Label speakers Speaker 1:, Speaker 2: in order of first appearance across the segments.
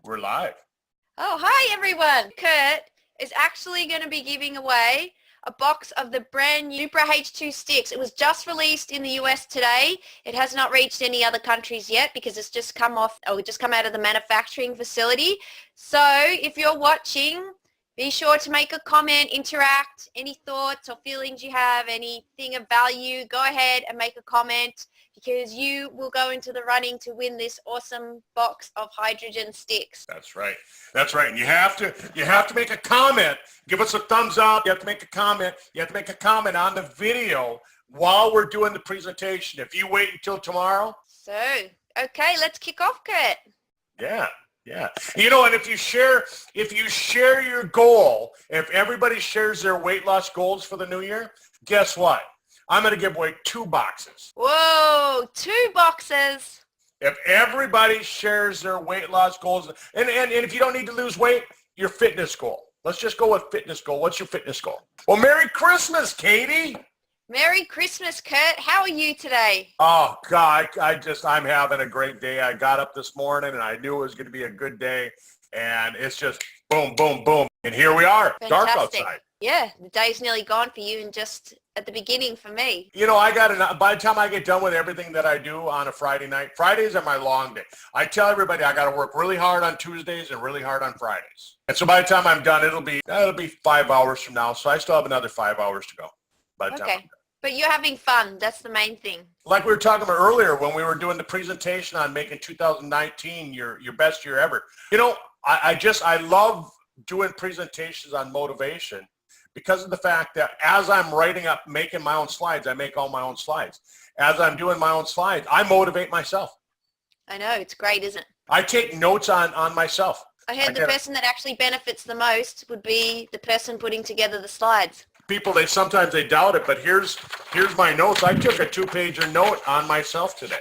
Speaker 1: We're live.
Speaker 2: Oh, hi everyone. Kurt is actually going to be giving away a box of the brand new Supra H2 sticks. It was just released in the US today. It has not reached any other countries yet because it's just come out of the manufacturing facility. So if you're watching, be sure to make a comment, interact, any thoughts or feelings you have, anything of value, go ahead and make a comment because you will go into the running to win this awesome box of hydrogen sticks.
Speaker 1: That's right. That's right. And you have to make a comment. Give us a thumbs up. You have to make a comment. You have to make a comment on the video while we're doing the presentation. If you wait until tomorrow.
Speaker 2: So, okay, let's kick off, Kurt.
Speaker 1: Yeah. Yeah. And if you share your goal, if everybody shares their weight loss goals for the new year, guess what? I'm going to give away 2 boxes.
Speaker 2: Whoa, 2 boxes.
Speaker 1: If everybody shares their weight loss goals, and if you don't need to lose weight, your fitness goal. Let's just go with fitness goal. What's your fitness goal? Well, Merry Christmas, Katie.
Speaker 2: Merry Christmas, Kurt. How are you today?
Speaker 1: Oh, God, I'm having a great day. I got up this morning, and I knew it was going to be a good day, and it's just boom, boom, boom. And here we are,
Speaker 2: Fantastic.
Speaker 1: Dark outside.
Speaker 2: Yeah, the day's nearly gone for you and just at the beginning for me.
Speaker 1: By the time I get done with everything that I do on a Friday night, Fridays are my long day. I tell everybody I got to work really hard on Tuesdays and really hard on Fridays. And so by the time I'm done, it'll be 5 hours from now. So I still have another 5 hours to go. By the time I'm done.
Speaker 2: But you're having fun. That's the main thing.
Speaker 1: Like we were talking about earlier when we were doing the presentation on making 2019 your best year ever. I love doing presentations on motivation because of the fact that as I'm making my own slides, I make all my own slides. As I'm doing my own slides, I motivate myself.
Speaker 2: I know. It's great, isn't it?
Speaker 1: I take notes on myself.
Speaker 2: I heard the person that actually benefits the most would be the person putting together the slides.
Speaker 1: People, sometimes they doubt it, but here's my notes. I took a 2-pager note on myself today.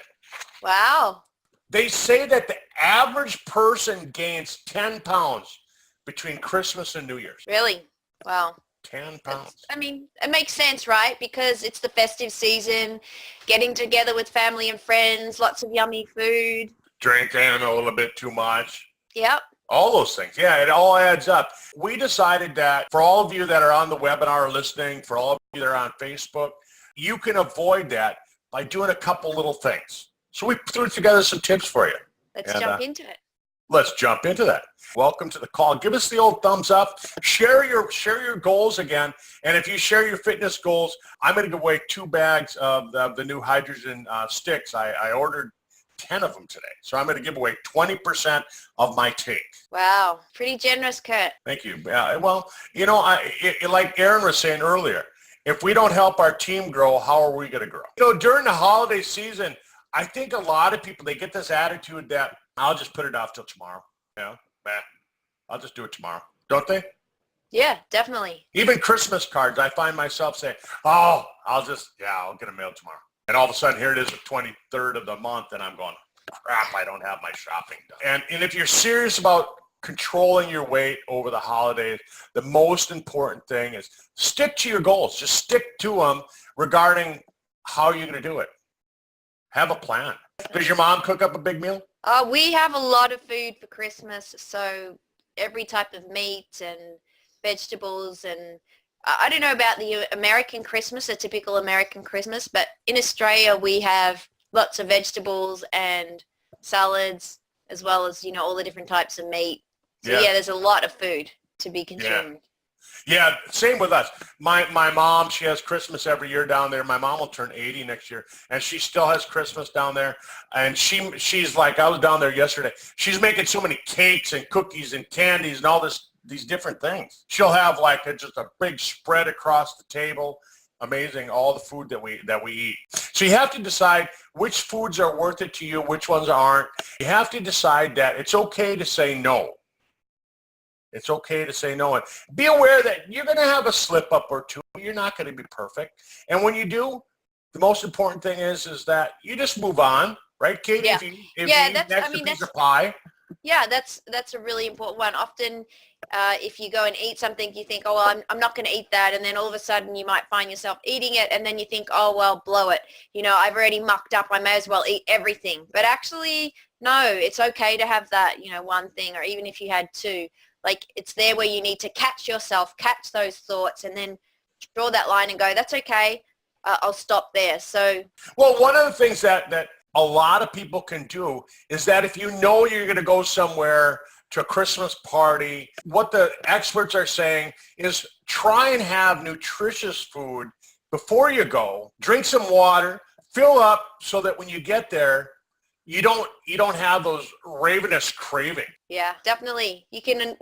Speaker 2: Wow.
Speaker 1: They say that the average person gains 10 pounds between Christmas and New Year's.
Speaker 2: Really? Wow.
Speaker 1: 10 pounds.
Speaker 2: It makes sense, right? Because it's the festive season, getting together with family and friends, lots of yummy food.
Speaker 1: Drinking a little bit too much.
Speaker 2: Yep.
Speaker 1: All those things. Yeah, it all adds up. We decided that for all of you that are on the webinar listening, for all of you that are on Facebook, you can avoid that by doing a couple little things. So we threw together some tips for you.
Speaker 2: Let's jump into it.
Speaker 1: Let's jump into that. Welcome to the call. Give us the old thumbs up. Share your goals again. And if you share your fitness goals, I'm going to give away 2 bags of the new hydrogen sticks. I ordered 10 of them today. So I'm going to give away 20% of my take.
Speaker 2: Wow. Pretty generous, Kurt.
Speaker 1: Thank you. Like Aaron was saying earlier, if we don't help our team grow, how are we going to grow? During the holiday season, I think a lot of people, they get this attitude that I'll just put it off till tomorrow. I'll just do it tomorrow. Don't they?
Speaker 2: Yeah, definitely.
Speaker 1: Even Christmas cards, I find myself saying, I'll get a mail tomorrow. And all of a sudden, here it is the 23rd of the month, and I'm going, crap, I don't have my shopping done. And if you're serious about controlling your weight over the holidays, the most important thing is stick to your goals. Just stick to them regarding how you're going to do it. Have a plan. Does your mom cook up a big meal?
Speaker 2: We have a lot of food for Christmas, so every type of meat and vegetables, and I don't know about the American Christmas, a typical American Christmas, but in Australia we have lots of vegetables and salads as well as, all the different types of meat. So yeah, there's a lot of food to be consumed.
Speaker 1: Yeah, same with us. My mom, she has Christmas every year down there. My mom will turn 80 next year, and she still has Christmas down there. And she's like, I was down there yesterday. She's making so many cakes and cookies and candies and all these different things. She'll have just a big spread across the table. Amazing, all the food that we eat. So you have to decide which foods are worth it to you, which ones aren't. You have to decide that it's okay to say no. It's okay to say no. And be aware that you're going to have a slip up or two. You're not going to be perfect. And when you do, the most important thing is that you just move on, right, Katie?
Speaker 2: Yeah.
Speaker 1: If you eat an extra piece of pie.
Speaker 2: Yeah, that's a really important one. Often if you go and eat something, you think, oh, well, I'm not going to eat that. And then all of a sudden you might find yourself eating it. And then you think, oh, well, blow it. I've already mucked up. I may as well eat everything. But actually, No, it's okay to have that, one thing, or even if you had two. Like, it's there where you need to catch yourself, catch those thoughts, and then draw that line and go, that's okay, I'll stop there. So,
Speaker 1: Well, one of the things that a lot of people can do is that if you know you're going to go somewhere to a Christmas party, what the experts are saying is try and have nutritious food before you go. Drink some water, fill up so that when you get there, you don't have those ravenous craving.
Speaker 2: yeah, definitely. You can,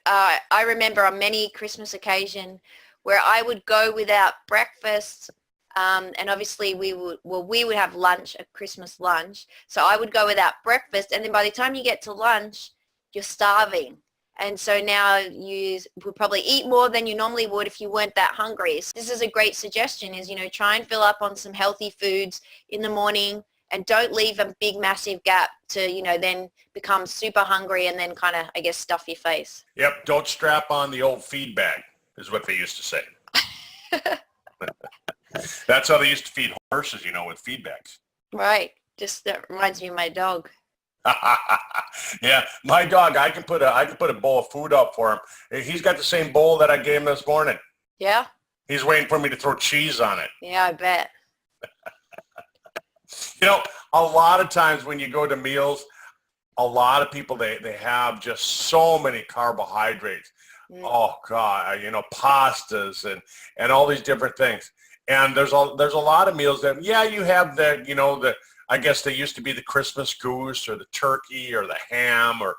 Speaker 2: I remember on many Christmas occasion where I would go without breakfast. And obviously we would have lunch, a Christmas lunch. So I would go without breakfast. And then by the time you get to lunch, you're starving. And so now you would probably eat more than you normally would if you weren't that hungry. So this is a great suggestion is, try and fill up on some healthy foods in the morning and don't leave a big, massive gap to, then become super hungry and then kind of, I guess, stuff your face.
Speaker 1: Yep. Don't strap on the old feed bag is what they used to say. That's how they used to feed horses, with feed bags.
Speaker 2: Right. Just that reminds me of my dog.
Speaker 1: Yeah, my dog, I can put a bowl of food up for him. He's got the same bowl that I gave him this morning.
Speaker 2: Yeah?
Speaker 1: He's waiting for me to throw cheese on it.
Speaker 2: Yeah, I bet.
Speaker 1: A lot of times when you go to meals, a lot of people, they have just so many carbohydrates.
Speaker 2: Mm.
Speaker 1: Oh God, pastas and all these different things. And there's a lot of meals that, yeah, you have I guess they used to be the Christmas goose or the turkey or the ham or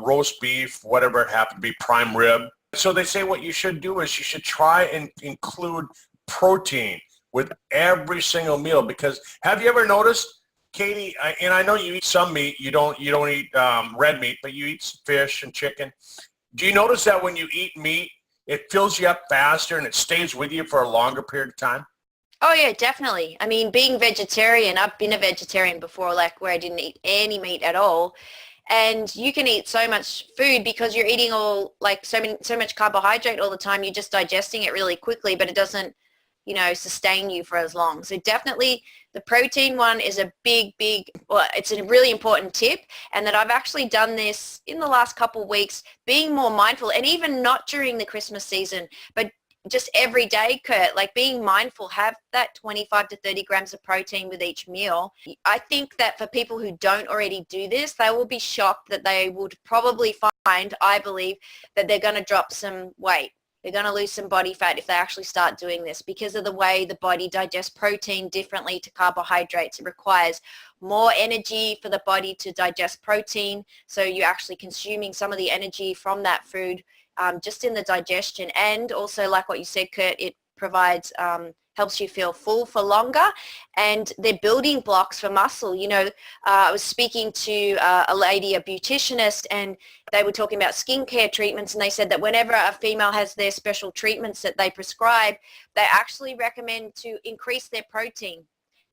Speaker 1: roast beef, whatever it happened to be, prime rib. So they say what you should do is you should try and include protein with every single meal, because have you ever noticed, Katie, and I know you eat some meat, you don't eat red meat, but you eat fish and chicken. Do you notice that when you eat meat, it fills you up faster and it stays with you for a longer period of time?
Speaker 2: Oh yeah, definitely. I mean, being vegetarian, I've been a vegetarian before, like where I didn't eat any meat at all. And you can eat so much food because you're eating so much carbohydrate all the time. You're just digesting it really quickly, but it doesn't, sustain you for as long. So definitely the protein one is a it's a really important tip, and that I've actually done this in the last couple of weeks, being more mindful, and even not during the Christmas season, but just every day, Kurt, like being mindful, have that 25 to 30 grams of protein with each meal. I think that for people who don't already do this, they will be shocked that they would probably find, I believe, that they're going to drop some weight. They're going to lose some body fat if they actually start doing this because of the way the body digests protein differently to carbohydrates. It requires more energy for the body to digest protein. So you're actually consuming some of the energy from that food just in the digestion. And also, like what you said, Kurt, it provides, helps you feel full for longer, and they're building blocks for muscle. I was speaking to a lady, a beauticianist, and they were talking about skincare treatments, and they said that whenever a female has their special treatments that they prescribe, they actually recommend to increase their protein.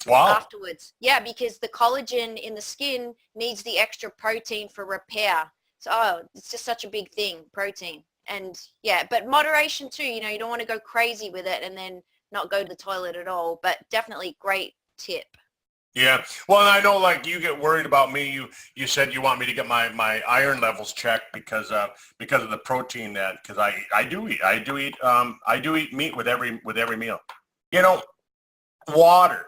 Speaker 1: Wow.
Speaker 2: Afterwards. Yeah, because the collagen in the skin needs the extra protein for repair. So, it's just such a big thing, protein. And yeah, but moderation too, you don't want to go crazy with it and then not go to the toilet at all, but definitely great tip.
Speaker 1: Yeah. Well, and I know, like, you get worried about me. You said you want me to get my iron levels checked because of the protein because I do eat meat with every meal. Water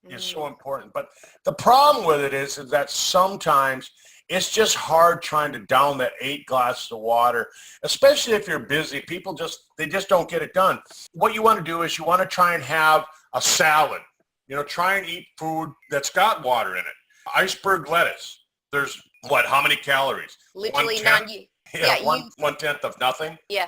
Speaker 1: is so important, but the problem with it is that sometimes it's just hard trying to down that 8 glasses of water, especially if you're busy. People just don't get it done. What you want to do is you want to try and have a salad. Try and eat food that's got water in it. Iceberg lettuce. There's how many calories?
Speaker 2: Literally none.
Speaker 1: Yeah, one-tenth of nothing.
Speaker 2: Yeah.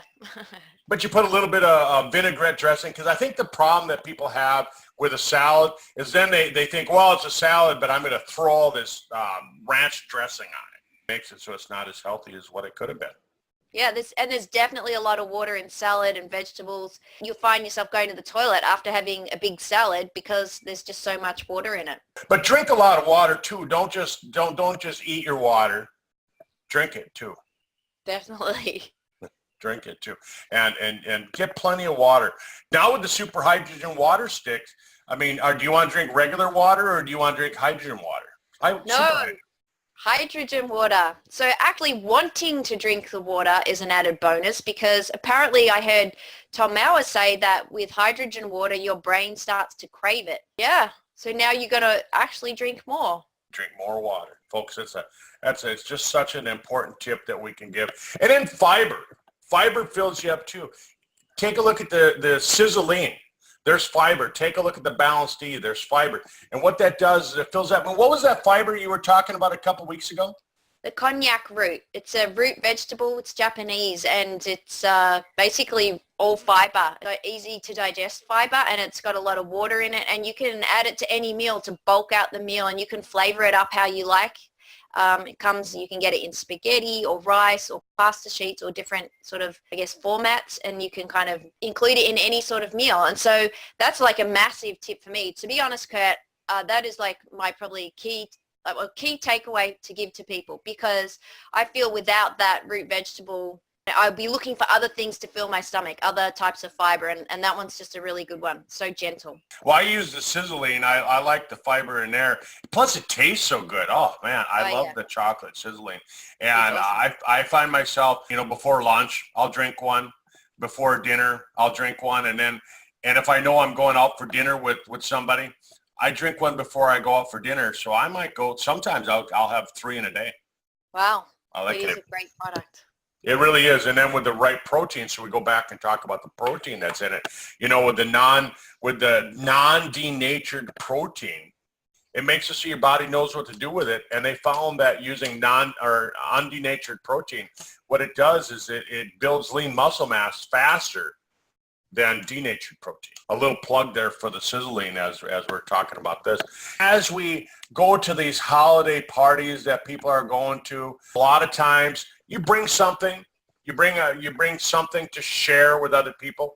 Speaker 1: But you put a little bit of vinaigrette dressing, because I think the problem that people have with a salad is then they think, well, it's a salad, but I'm going to throw all this ranch dressing on it. Makes it so it's not as healthy as what it could have been.
Speaker 2: Yeah, there's definitely a lot of water in salad and vegetables. You'll find yourself going to the toilet after having a big salad because there's just so much water in it.
Speaker 1: But drink a lot of water too. Don't just eat your water. Drink it too.
Speaker 2: Definitely.
Speaker 1: Drink it too, and get plenty of water. Now with the super hydrogen water sticks, I mean, do you want to drink regular water or do you want to drink hydrogen water?
Speaker 2: No, Hydrogen water. So actually wanting to drink the water is an added bonus because apparently I heard Tom Mauer say that with hydrogen water, your brain starts to crave it. Yeah. So now you're going to actually drink more.
Speaker 1: Drink more water. Folks, it's just such an important tip that we can give. And then fiber. Fiber fills you up too. Take a look at the sizzling. There's fiber. Take a look at the balanced D. There's fiber. And what that does is it fills up. And what was that fiber you were talking about a couple weeks ago?
Speaker 2: The konjac root. It's a root vegetable. It's Japanese, and it's basically all fiber, easy to digest fiber, and it's got a lot of water in it. And you can add it to any meal to bulk out the meal, and you can flavor it up how you like. You can get it in spaghetti or rice or pasta sheets or different sort of, I guess, formats, and you can kind of include it in any sort of meal. And so that's like a massive tip for me. To be honest, Kurt, that is like my probably key takeaway to give to people, because I feel without that root vegetable, I'd be looking for other things to fill my stomach, other types of fiber, and that one's just a really good one. So gentle.
Speaker 1: Well, I use the sizzling. I like the fiber in there. Plus, it tastes so good. Oh, man, I love the chocolate sizzling. And awesome. I find myself, before lunch, I'll drink one. Before dinner, I'll drink one. And if I know I'm going out for dinner with somebody, I drink one before I go out for dinner. So I might go, sometimes I'll have 3 in a day.
Speaker 2: Wow.
Speaker 1: I like it.
Speaker 2: It is a great product.
Speaker 1: It really is. And then with the right protein, so we go back and talk about the protein that's in it. With the non-denatured protein, it makes it so your body knows what to do with it. And they found that using undenatured protein, what it does is it builds lean muscle mass faster than denatured protein. A little plug there for the sizzling as we're talking about this. As we go to these holiday parties that people are going to, a lot of times you bring something, you bring something to share with other people,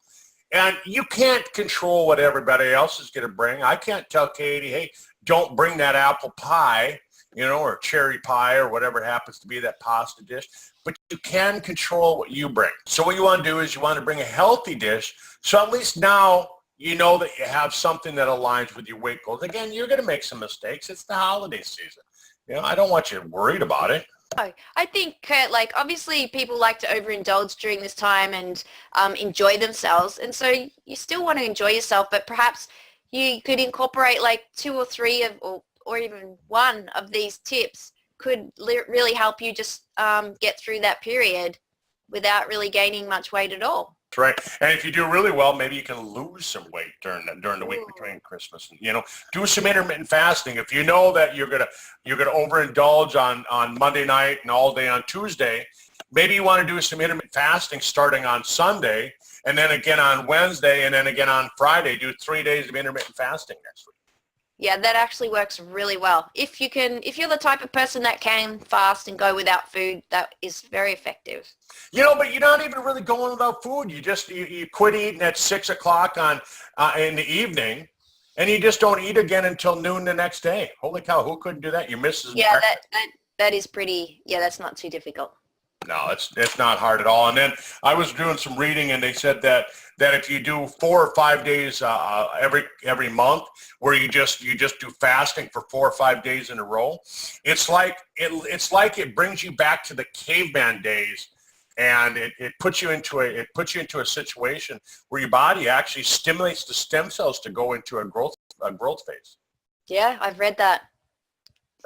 Speaker 1: and you can't control what everybody else is going to bring. I can't tell Katie, hey, don't bring that apple pie, or cherry pie or whatever it happens to be, that pasta dish. But you can control what you bring. So what you want to do is you want to bring a healthy dish. So at least now you know that you have something that aligns with your weight goals. Again, you're going to make some mistakes. It's the holiday season. I don't want you worried about it.
Speaker 2: I think, Kurt, obviously people like to overindulge during this time and enjoy themselves. And so you still want to enjoy yourself, but perhaps you could incorporate 2 or 3 or even one of these tips could really help you just get through that period without really gaining much weight at all.
Speaker 1: That's right. And if you do really well, maybe you can lose some weight during the week between Christmas and, do some intermittent fasting. If you know that you're gonna overindulge on Monday night and all day on Tuesday, maybe you want to do some intermittent fasting starting on Sunday, and then again on Wednesday, and then again on Friday. Do 3 days of intermittent fasting next week.
Speaker 2: Yeah, that actually works really well. If you're the type of person that can fast and go without food, that is very effective.
Speaker 1: But you're not even really going without food. You quit eating at 6 o'clock in the evening, and you just don't eat again until noon the next day. Holy cow, who couldn't do that? Your missus.
Speaker 2: Yeah, that is pretty. Yeah, that's not too difficult.
Speaker 1: No, it's not hard at all. And then I was doing some reading, and they said that if you do 4 or 5 days every month, where you just do fasting for 4 or 5 days in a row, it's like it brings you back to the caveman days, and it puts you into a situation where your body actually stimulates the stem cells to go into a growth phase.
Speaker 2: Yeah, I've read that.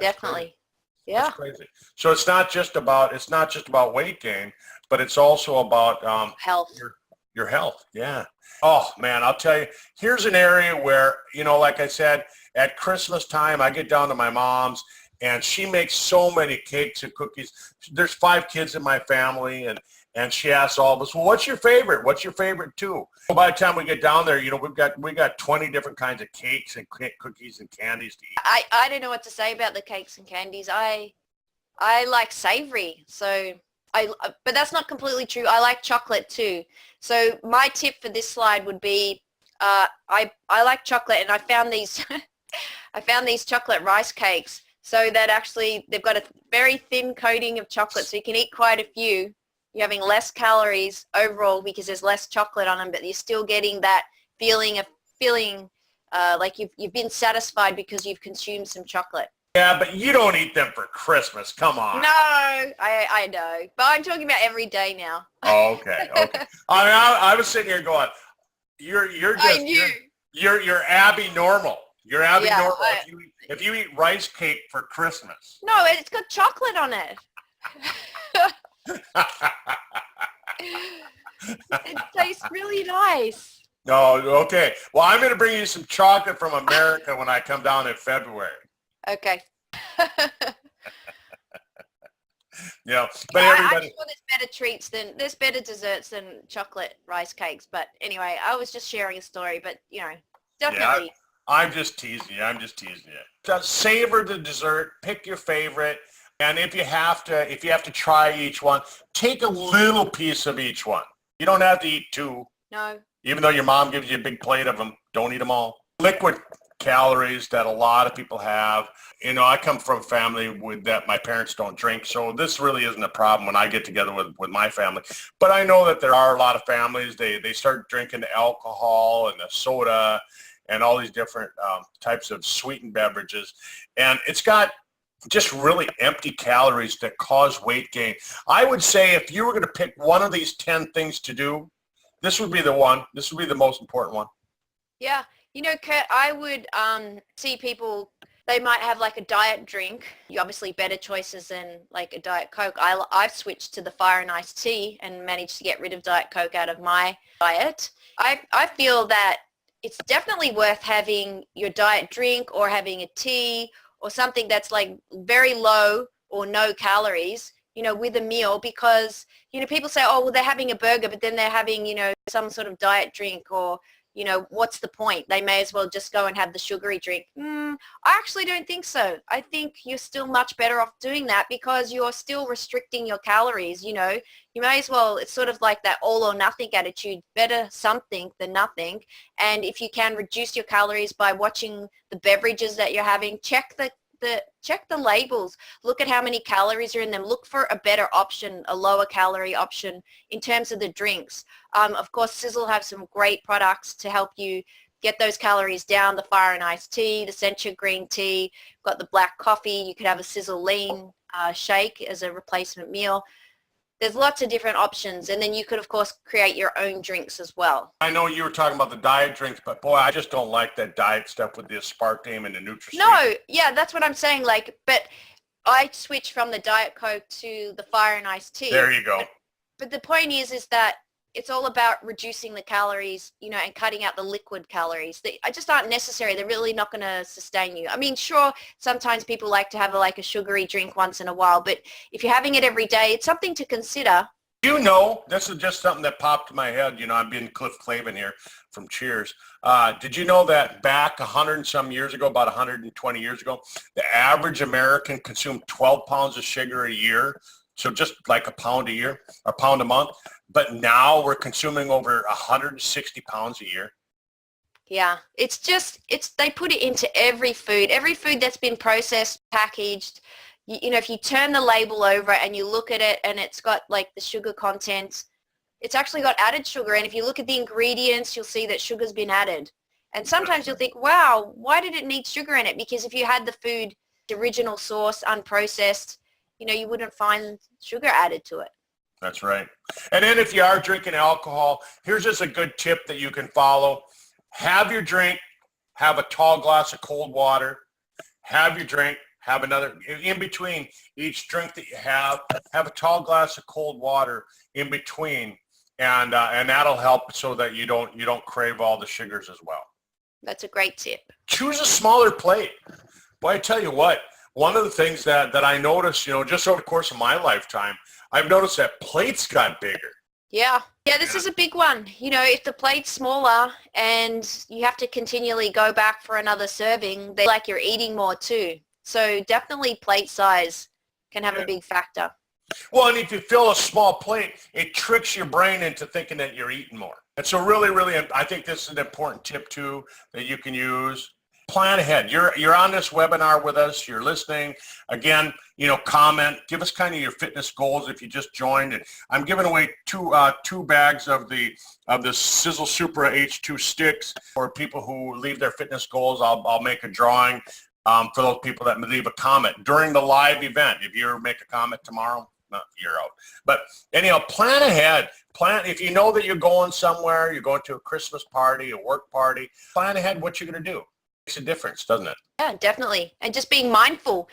Speaker 1: That's
Speaker 2: definitely.
Speaker 1: Crazy.
Speaker 2: Yeah.
Speaker 1: That's crazy. So it's not just about weight gain, but it's also about
Speaker 2: health.
Speaker 1: Your health. Yeah. Oh man, I'll tell you, here's an area where, like I said, at Christmas time, I get down to my mom's, and she makes so many cakes and cookies. There's 5 kids in my family, and she asks all of us, well, what's your favorite? What's your favorite too? Well, by the time we get down there, we got 20 different kinds of cakes and cookies and candies to eat.
Speaker 2: I don't know what to say about the cakes and candies. I like savory, so but that's not completely true. I like chocolate too. So my tip for this slide would be, I like chocolate, and I found these chocolate rice cakes. So that actually they've got a very thin coating of chocolate, so you can eat quite a few. You're having less calories overall because there's less chocolate on them, but you're still getting that feeling like you've been satisfied because you've consumed some chocolate.
Speaker 1: Yeah, but you don't eat them for Christmas. Come on.
Speaker 2: No, I know, but I'm talking about every day now.
Speaker 1: Oh, okay, okay. I mean, I was sitting here going, you're
Speaker 2: I
Speaker 1: just
Speaker 2: knew.
Speaker 1: you're Abby normal. You're Abby
Speaker 2: Yeah,
Speaker 1: normal if you eat rice cake for Christmas.
Speaker 2: no, it's got chocolate on it. It tastes really nice.
Speaker 1: No, okay. Well, I'm going to bring you some chocolate from America when I come down in February.
Speaker 2: Okay.
Speaker 1: Yeah, but
Speaker 2: I'm
Speaker 1: everybody.
Speaker 2: sure there's better desserts than chocolate rice cakes. But anyway, I was just sharing a story. But definitely.
Speaker 1: Yeah, I'm just teasing you. I'm just teasing you. Just savor the dessert. Pick your favorite. And if you have to try each one, take a little piece of each one. You don't have to eat two.
Speaker 2: No.
Speaker 1: Even though your mom gives you a big plate of them, don't eat them all. Liquid calories that a lot of people have. I come from a family that my parents don't drink, so this really isn't a problem when I get together with my family. But I know that there are a lot of families, they start drinking the alcohol and the soda and all these different types of sweetened beverages. And it's got just really empty calories that cause weight gain. I would say if you were going to pick one of these 10 things to do, this would be the one. This would be the most important one.
Speaker 2: Yeah. Kurt, I would see people, they might have like a diet drink. You obviously better choices than like a Diet Coke. I've switched to the fire and iced tea and managed to get rid of Diet Coke out of my diet. I feel that it's definitely worth having your diet drink or having a tea or something that's like very low or no calories, with a meal because, people say, oh, well, they're having a burger, but then they're having, some sort of diet drink or, what's the point? They may as well just go and have the sugary drink. I actually don't think so. I think you're still much better off doing that because you're still restricting your calories, You may as well, it's sort of like that all or nothing attitude, better something than nothing. And if you can reduce your calories by watching the beverages that you're having, check the labels, look at how many calories are in them, look for a better option, a lower calorie option in terms of the drinks. Of course, Sizzle have some great products to help you get those calories down, the fire and iced tea, the Sencha green tea, got the black coffee, you could have a Sizzle lean shake as a replacement meal. There's lots of different options, and then you could, of course, create your own drinks as well.
Speaker 1: I know you were talking about the diet drinks, but boy, I just don't like that diet stuff with the aspartame and the nutritious.
Speaker 2: No, yeah, that's what I'm saying. But I switched from the Diet Coke to the fire and iced tea.
Speaker 1: There you go.
Speaker 2: But the point is that it's all about reducing the calories, and cutting out the liquid calories. They just aren't necessary. They're really not going to sustain you. I mean, sure, sometimes people like to have a sugary drink once in a while, but if you're having it every day, it's something to consider.
Speaker 1: This is just something that popped in my head. I'm being Cliff Clavin here from Cheers. Did you know that back 100 and some years ago, about 120 years ago, the average American consumed 12 pounds of sugar a year? So just like a pound a year, a pound a month. But now we're consuming over 160 pounds a year.
Speaker 2: Yeah, they put it into every food that's been processed, packaged. If you turn the label over and you look at it and it's got like the sugar content, it's actually got added sugar. And if you look at the ingredients, you'll see that sugar's been added. And sometimes you'll think, wow, why did it need sugar in it? Because if you had the food, the original source, unprocessed, you wouldn't find sugar added to it.
Speaker 1: That's right. And then if you are drinking alcohol, here's just a good tip that you can follow. Have your drink, have a tall glass of cold water, have your drink, have another, in between each drink that you have a tall glass of cold water in between, and that'll help so that you don't crave all the sugars as well.
Speaker 2: That's a great tip.
Speaker 1: Choose a smaller plate. Boy, I tell you what, one of the things that I noticed, just over the course of my lifetime, I've noticed that plates got bigger.
Speaker 2: Yeah, this is a big one. If the plate's smaller and you have to continually go back for another serving, they like you're eating more too. So definitely plate size can have a big factor.
Speaker 1: Well, and if you fill a small plate, it tricks your brain into thinking that you're eating more. And so really, really, I think this is an important tip too that you can use. Plan ahead. You're on this webinar with us. You're listening. Again, comment. Give us kind of your fitness goals if you just joined. And I'm giving away two bags of the Sizzle Supra H2 sticks for people who leave their fitness goals. I'll make a drawing. for those people that leave a comment during the live event. If you make a comment tomorrow, no, you're out. But anyhow, plan ahead. Plan if you know that you're going somewhere, you're going to a Christmas party, a work party, plan ahead what you're going to do. Makes a difference, doesn't it?
Speaker 2: Yeah, definitely. And just being mindful,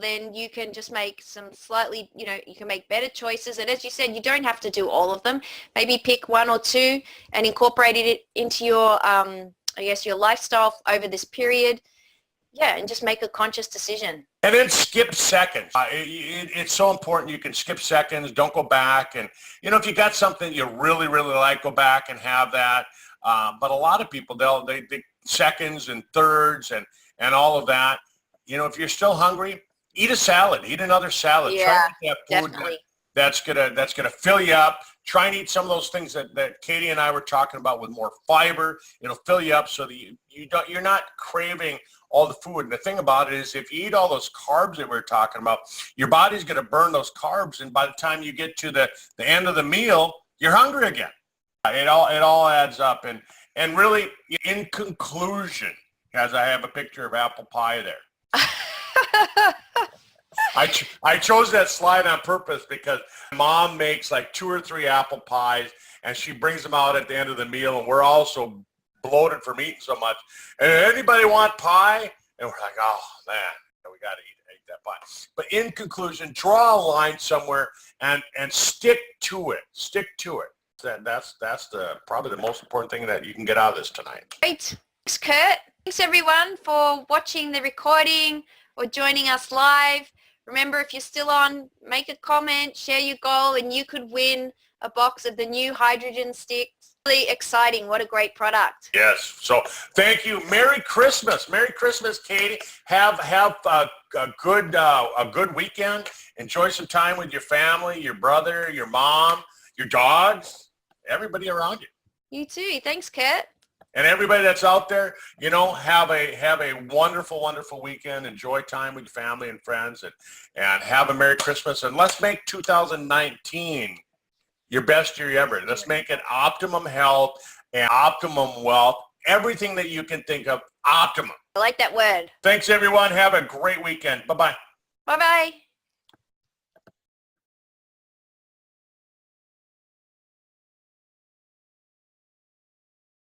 Speaker 2: then you can just make some slightly, you can make better choices. And as you said, you don't have to do all of them. Maybe pick one or two and incorporate it into your, your lifestyle over this period. Yeah, and just make a conscious decision.
Speaker 1: And then skip seconds. It's so important. You can skip seconds. Don't go back. And, if you got something you really, really like, go back and have that. But a lot of people, they seconds and thirds and all of that. If you're still hungry, eat a salad. Eat another salad.
Speaker 2: Yeah,
Speaker 1: try to eat that food
Speaker 2: definitely.
Speaker 1: that's gonna fill you up. Try and eat some of those things that Katie and I were talking about with more fiber. It'll fill you up so that you're not craving all the food. And the thing about it is if you eat all those carbs that we were talking about, your body's going to burn those carbs. And by the time you get to the end of the meal, you're hungry again. It all adds up. And really, in conclusion, as I have a picture of apple pie there. I chose that slide on purpose because Mom makes like 2 or 3 apple pies and she brings them out at the end of the meal, and we're all so bloated from eating so much. And anybody want pie? And we're like, oh man, we got to eat that pie. But in conclusion, draw a line somewhere and stick to it. Stick to it. That's probably the most important thing that you can get out of this tonight.
Speaker 2: Great. Thanks, Kurt. Thanks everyone for watching the recording or joining us live. Remember, if you're still on, make a comment, share your goal, and you could win a box of the new hydrogen sticks. Really exciting. What a great product.
Speaker 1: Yes. So thank you. Merry Christmas. Merry Christmas, Katie. Have a good weekend. Enjoy some time with your family, your brother, your mom, your dogs, everybody around you.
Speaker 2: You too. Thanks, Kurt.
Speaker 1: And everybody that's out there, have a wonderful, wonderful weekend. Enjoy time with your family and friends, and have a Merry Christmas. And let's make 2019 your best year ever. Let's make it optimum health and optimum wealth. Everything that you can think of, optimum.
Speaker 2: I like that word.
Speaker 1: Thanks, everyone. Have a great weekend. Bye-bye.
Speaker 2: Bye-bye.